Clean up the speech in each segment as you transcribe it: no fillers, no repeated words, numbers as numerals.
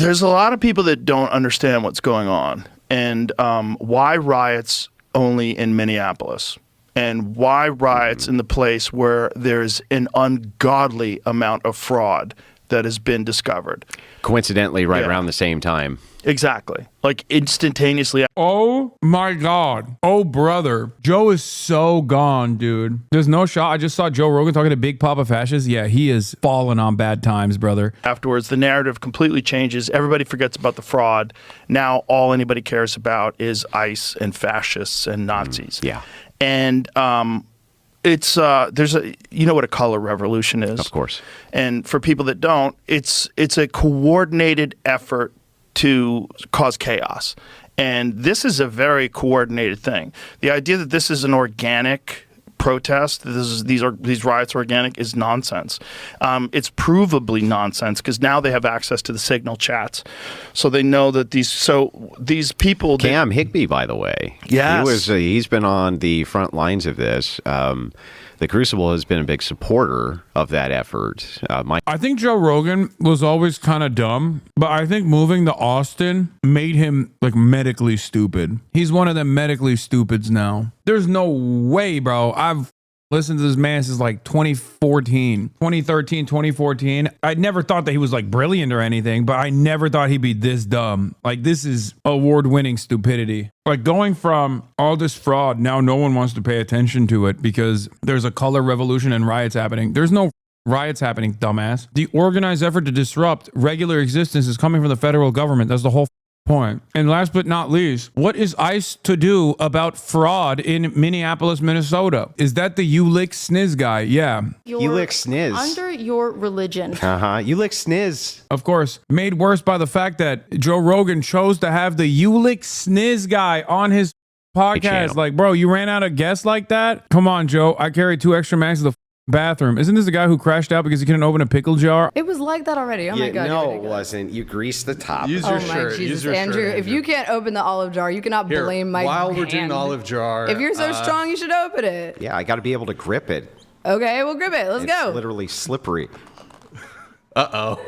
There's a lot of people that don't understand what's going on, and why riots only in Minneapolis, and why riots in the place where there's an ungodly amount of fraud that has been discovered. Coincidentally, right around the same time. Exactly. Like instantaneously. Oh my God. Oh, brother. Joe is so gone, dude. There's no shot. I just saw Joe Rogan talking to Big Papa Fascist. Yeah, he is falling on bad times, brother. Afterwards, the narrative completely changes. Everybody forgets about the fraud. Now, all anybody cares about is ICE and fascists and Nazis. Yeah. And it's there's a, you know what a color revolution is? Of course. And for people that don't, it's a coordinated effort to cause chaos. And this is a very coordinated thing. The idea that this is an organic protest, these riots are organic, is nonsense. It's provably nonsense because now they have access to the Signal chats, so they know that these people. Cam Higbee, by the way, yes, he's been on the front lines of this. The Crucible has been a big supporter of that effort. I think Joe Rogan was always kind of dumb, but I think moving to Austin made him like medically stupid. He's one of them medically stupids now. There's no way, bro. I've listened to this man since like 2013, 2014. I never thought that he was like brilliant or anything, but I never thought he'd be this dumb. Like, this is award-winning stupidity. Like, going from all this fraud, now no one wants to pay attention to it because there's a color revolution and riots happening. There's no riots happening, dumbass. The organized effort to disrupt regular existence is coming from the federal government. That's the whole point. And last but not least, what is ICE to do about fraud in Minneapolis, Minnesota? Is that the You Lick Sniz guy? Yeah. You lick sniz. Under your religion. You lick sniz. Of course. Made worse by the fact that Joe Rogan chose to have the You Lick Sniz guy on his podcast. Like, bro, you ran out of guests like that? Come on, Joe. I carried 2 extra mags to the bathroom. Isn't this the guy who crashed out because he couldn't open a pickle jar? It was like that already. Oh my God. No, it wasn't. You greased the top. Use your shirt. Jesus, Andrew. If you can't open the olive jar, you cannot blame my While we're hand. doing olive jar. If you're so strong, you should open it. Yeah, I got to be able to grip it. Okay, we'll grip it. Let's go. It's literally slippery. Grab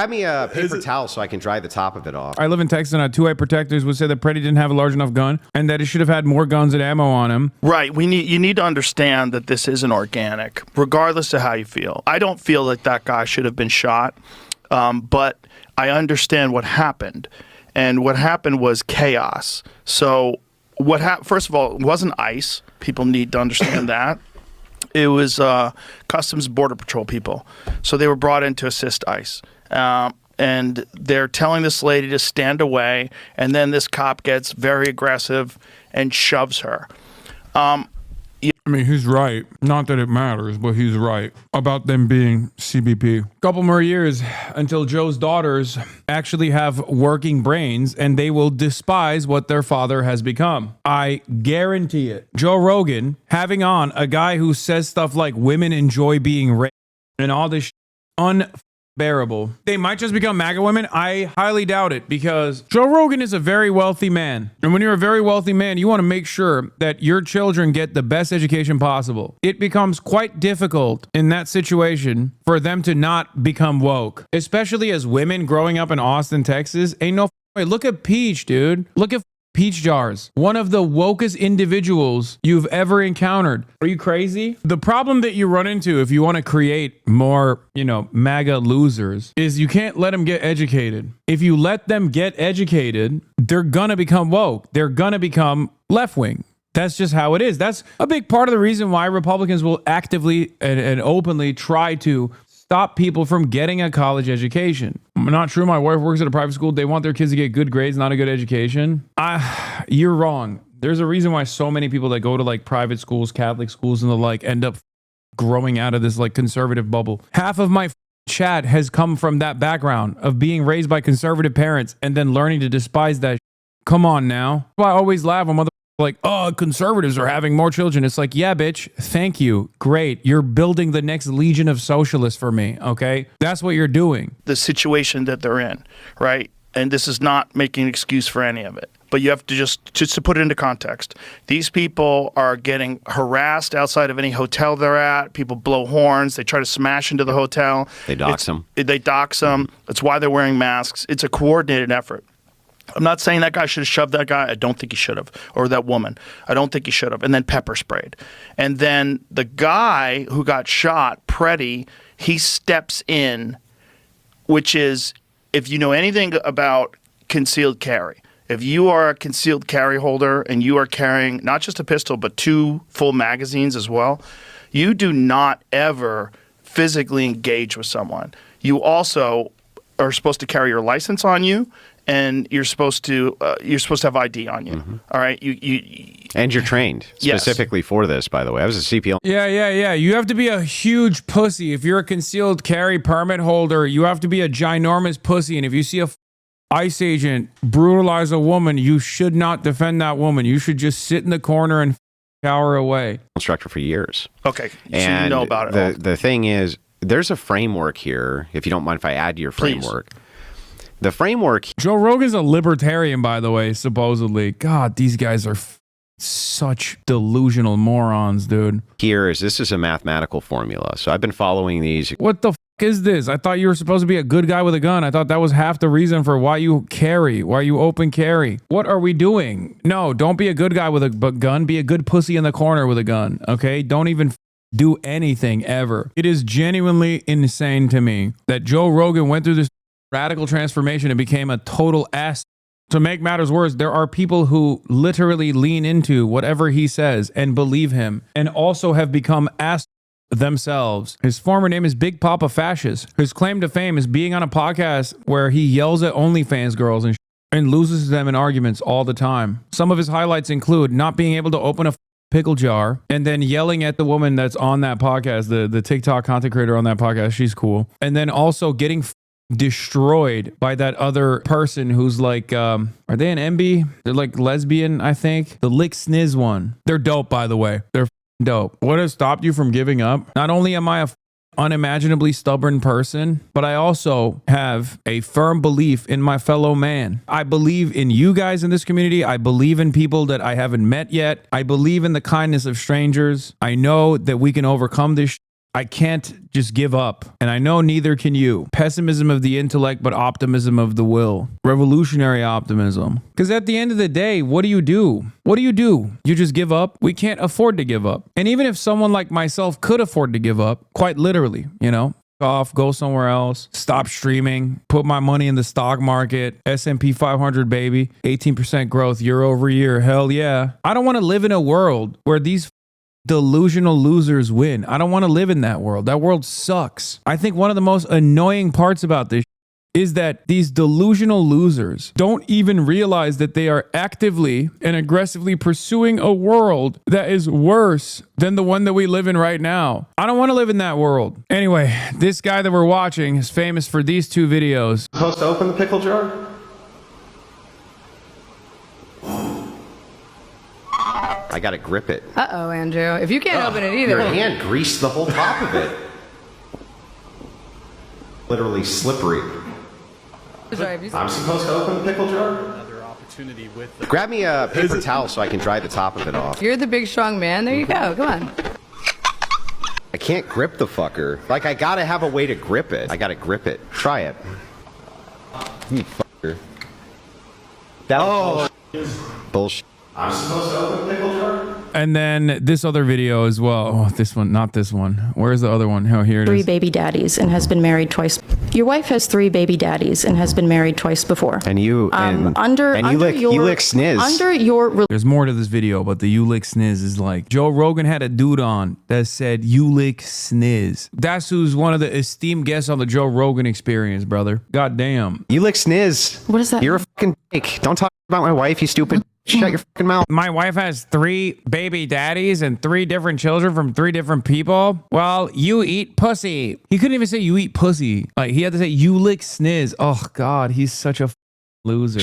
me a paper towel so I can dry the top of it off. I live in Texas, and 2 protectors would say that Pretti didn't have a large enough gun and that he should have had more guns and ammo on him. Right. You need to understand that this isn't organic, regardless of how you feel. I don't feel like that guy should have been shot, but I understand what happened. And what happened was chaos. So first of all, it wasn't ICE. People need to understand that. It was Customs Border Patrol people. So they were brought in to assist ICE. And they're telling this lady to stand away, and then this cop gets very aggressive and shoves her. I mean, he's right. Not that it matters, but he's right about them being CBP. Couple more years until Joe's daughters actually have working brains and they will despise what their father has become. I guarantee it. Joe Rogan having on a guy who says stuff like women enjoy being raped and all this unbearable. They might just become MAGA women. I highly doubt it because Joe Rogan is a very wealthy man. And when you're a very wealthy man, you want to make sure that your children get the best education possible. It becomes quite difficult in that situation for them to not become woke, especially as women growing up in Austin, Texas. Ain't no way. Look at Peach, dude. Look at Peach Jars, one of the wokest individuals you've ever encountered. Are you crazy? The problem that you run into if you want to create more, MAGA losers is you can't let them get educated. If you let them get educated, they're gonna become woke. They're gonna become left-wing. That's just how it is. That's a big part of the reason why Republicans will actively and openly try to stop people from getting a college education. I'm not true. My wife works at a private school. They want their kids to get good grades, not a good education. You're wrong. There's a reason why so many people that go to like private schools, Catholic schools and the like end up growing out of this like conservative bubble. Half of my chat has come from that background of being raised by conservative parents and then learning to despise that. Come on now. I always laugh when mother like, oh, conservatives are having more children. It's like, yeah, bitch, thank you. Great. You're building the next legion of socialists for me, okay? That's what you're doing. The situation that they're in, right? And this is not making an excuse for any of it. but you have to just to put it into context. These people are getting harassed outside of any hotel they're at. People blow horns. They try to smash into the hotel. They dox them. They dox them. That's why they're wearing masks. It's a coordinated effort. I'm not saying that guy should have shoved that guy. I don't think he should have. Or that woman. I don't think he should have. And then pepper sprayed. And then the guy who got shot, Pretti, he steps in, which is, if you know anything about concealed carry, if you are a concealed carry holder and you are carrying not just a pistol, but 2 full magazines as well, you do not ever physically engage with someone. You also are supposed to carry your license on you, and you're supposed to have ID on you. All right, and you're trained specifically for this, by the way. I was a CPL. Yeah. You have to be a huge pussy. If you're a concealed carry permit holder, you have to be a ginormous pussy. And if you see a ICE agent brutalize a woman, you should not defend that woman. You should just sit in the corner and cower away. Instructor for years. Okay, so and you know about it. The thing is, there's a framework here, if you don't mind if I add to your framework. The framework. Joe Rogan's a libertarian, by the way, supposedly. God, these guys are such delusional morons, dude. Here is, this is a mathematical formula. So I've been following these. What the is this? I thought you were supposed to be a good guy with a gun. I thought that was half the reason for why you carry, why you open carry. What are we doing? No, don't be a good guy with a gun. Be a good pussy in the corner with a gun, okay? Don't even do anything ever. It is genuinely insane to me that Joe Rogan went through this radical transformation and became a total ass. To make matters worse, there are people who literally lean into whatever he says and believe him, and also have become ass themselves. His former name is Big Papa Fascist. His claim to fame is being on a podcast where he yells at OnlyFans girls and loses them in arguments all the time. Some of his highlights include not being able to open a pickle jar and then yelling at the woman that's on that podcast, the TikTok content creator on that podcast. She's cool. And then also getting destroyed by that other person who's like, are they an MB? They're like lesbian, I think. The Lick Sniz one. They're dope, by the way. They're dope. What has stopped you from giving up? Not only am I a unimaginably stubborn person, but I also have a firm belief in my fellow man. I believe in you guys in this community. I believe in people that I haven't met yet. I believe in the kindness of strangers. I know that we can overcome this. I can't just give up, and I know neither can you. Pessimism of the intellect, but optimism of the will. Revolutionary optimism. Because at the end of the day, what do you do? What do? You just give up? We can't afford to give up. And even if someone like myself could afford to give up, quite literally, you know, off, go somewhere else, stop streaming, put my money in the stock market, S&P 500, baby, 18% growth year over year, hell yeah. I don't want to live in a world where these delusional losers win. I don't want to live in that world. That world sucks. I think one of the most annoying parts about this is that these delusional losers don't even realize that they are actively and aggressively pursuing a world that is worse than the one that we live in right now. I don't want to live in that world. Anyway, this guy that we're watching is famous for these 2 videos. Supposed to open the pickle jar? I gotta grip it. Uh-oh, Andrew. If you can't open it either. Your hand greased the whole top of it. Literally slippery. Sorry, have you I'm supposed to open the pickle jar? Another opportunity with the Grab me a paper towel so I can dry the top of it off. You're the big strong man. There you go. Come on. I can't grip the fucker. Like, I gotta have a way to grip it. I gotta grip it. Try it. You fucker. That bullshit. I'm supposed to open the pickle jar? And then this other video as well. Oh, this one, not this one. Where's the other one? Oh, here it is. 3 baby daddies and has been married twice. Your wife has 3 baby daddies and has been married twice before. And you you lick sniz. Under your There's more to this video, but the you lick sniz is like, Joe Rogan had a dude on that said, you lick sniz. That's who's one of the esteemed guests on the Joe Rogan Experience, brother. God damn. You lick sniz. What is that? You're a fucking dick. Don't talk about my wife, you stupid. Shut your fucking mouth. My wife has 3 baby daddies and 3 different children from 3 different people. Well, you eat pussy. He couldn't even say you eat pussy. Like, he had to say you lick sniz. Oh, God, he's such a loser.